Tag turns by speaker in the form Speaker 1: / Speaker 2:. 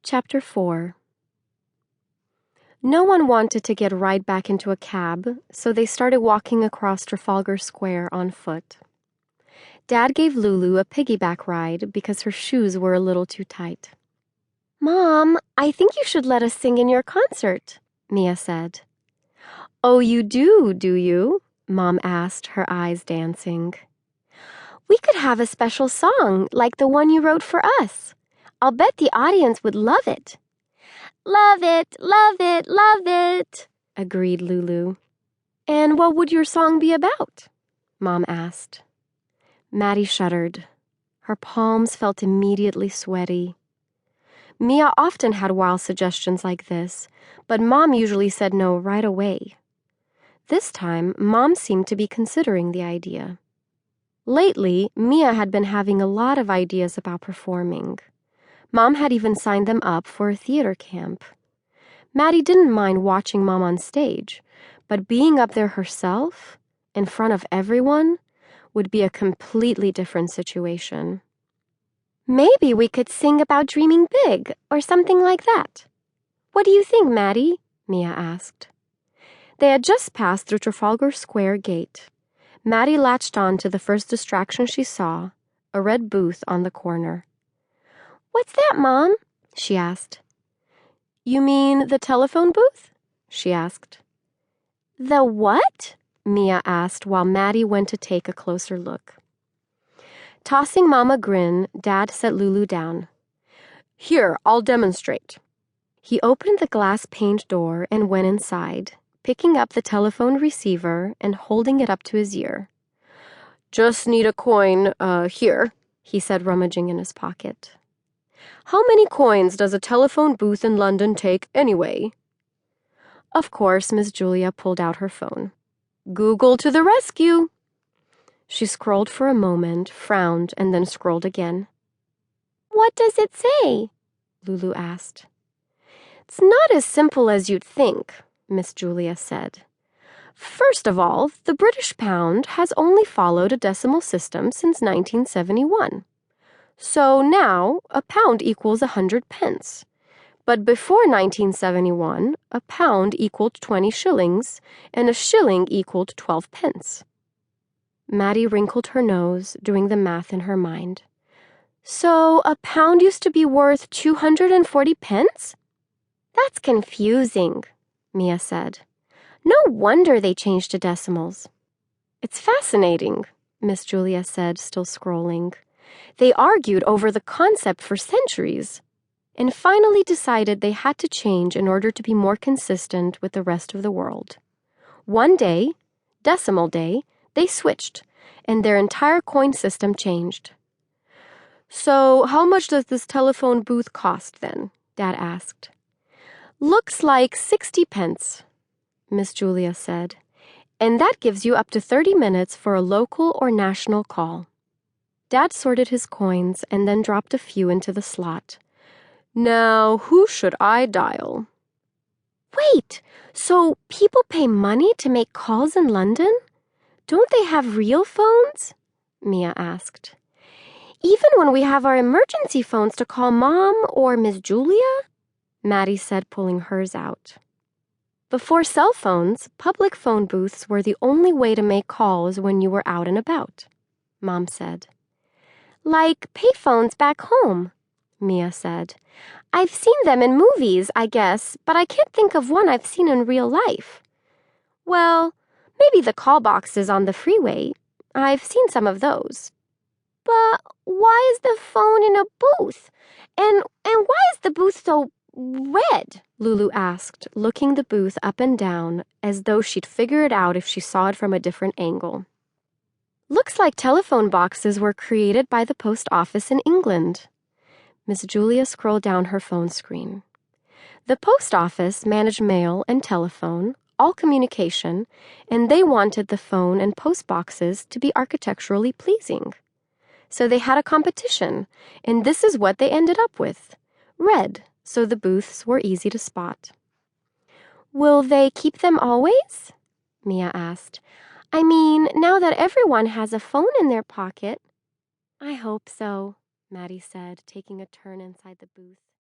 Speaker 1: Chapter 4. No one wanted to get right back into a cab, so they started walking across Trafalgar Square on foot. Dad gave LuLu a piggyback ride because her shoes were a little too tight. "Mom, I think you should let us sing in your concert," Mia said. "Oh, you do you?" Mom asked, her eyes dancing. "We could have a special song, like the one you wrote for us. I'll bet the audience would love it." "Love it, love it, love it," agreed LuLu. "And what would your song be about?" Mom asked. Maddie shuddered. Her palms felt immediately sweaty. Mia often had wild suggestions like this, but Mom usually said no right away. This time, Mom seemed to be considering the idea. Lately, Mia had been having a lot of ideas about performing. Mom had even signed them up for a theater camp. Maddie didn't mind watching Mom on stage, but being up there herself, in front of everyone, would be a completely different situation. "Maybe we could sing about dreaming big, or something like that. What do you think, Maddie?" Mia asked. They had just passed through Trafalgar Square gate. Maddie latched on to the first distraction she saw, a red booth on the corner. "What's that, Mom?" she asked. "You mean the telephone booth?" she asked. "The what?" Mia asked while Maddie went to take a closer look. Tossing Mom a grin, Dad set LuLu down. "Here, I'll demonstrate." He opened the glass-paned door and went inside, picking up the telephone receiver and holding it up to his ear. "Just need a coin, here," he said, rummaging in his pocket. "How many coins does a telephone booth in London take, anyway?" Of course, Miss Julia pulled out her phone. "Google to the rescue!" She scrolled for a moment, frowned, and then scrolled again. "What does it say?" LuLu asked. "It's not as simple as you'd think," Miss Julia said. "First of all, the British pound has only followed a decimal system since 1971. So now, a pound equals 100 pence. But before 1971, a pound equaled 20 shillings, and a shilling equaled 12 pence. Maddie wrinkled her nose, doing the math in her mind. "So a pound used to be worth 240 pence? That's confusing," Mia said. "No wonder they changed to decimals." "It's fascinating," Miss Julia said, still scrolling. "They argued over the concept for centuries, and finally decided they had to change in order to be more consistent with the rest of the world. One day, Decimal Day, they switched, and their entire coin system changed." "So how much does this telephone booth cost, then?" Dad asked. "Looks like 60 pence, Miss Julia said, "and that gives you up to 30 minutes for a local or national call." Dad sorted his coins and then dropped a few into the slot. "Now, who should I dial?" "Wait, so people pay money to make calls in London? Don't they have real phones?" Mia asked. "Even when we have our emergency phones to call Mom or Miss Julia?" Maddie said, pulling hers out. Before cell phones, public phone booths were the only way to make calls when you were out and about, Mom said. "Like payphones back home," Mia said. "I've seen them in movies, I guess, but I can't think of one I've seen in real life. Well, maybe the call boxes on the freeway. I've seen some of those." "But why is the phone in a booth? And why is the booth so red?" LuLu asked, looking the booth up and down as though she'd figure it out if she saw it from a different angle. "Looks like telephone boxes were created by the post office in England." Miss Julia scrolled down her phone screen. "The post office managed mail and telephone, all communication, and they wanted the phone and post boxes to be architecturally pleasing. So they had a competition, and this is what they ended up with. Red, so the booths were easy to spot." "Will they keep them always?" Mia asked. "I mean, now that everyone has a phone in their pocket." "I hope so," Maddie said, taking a turn inside the booth.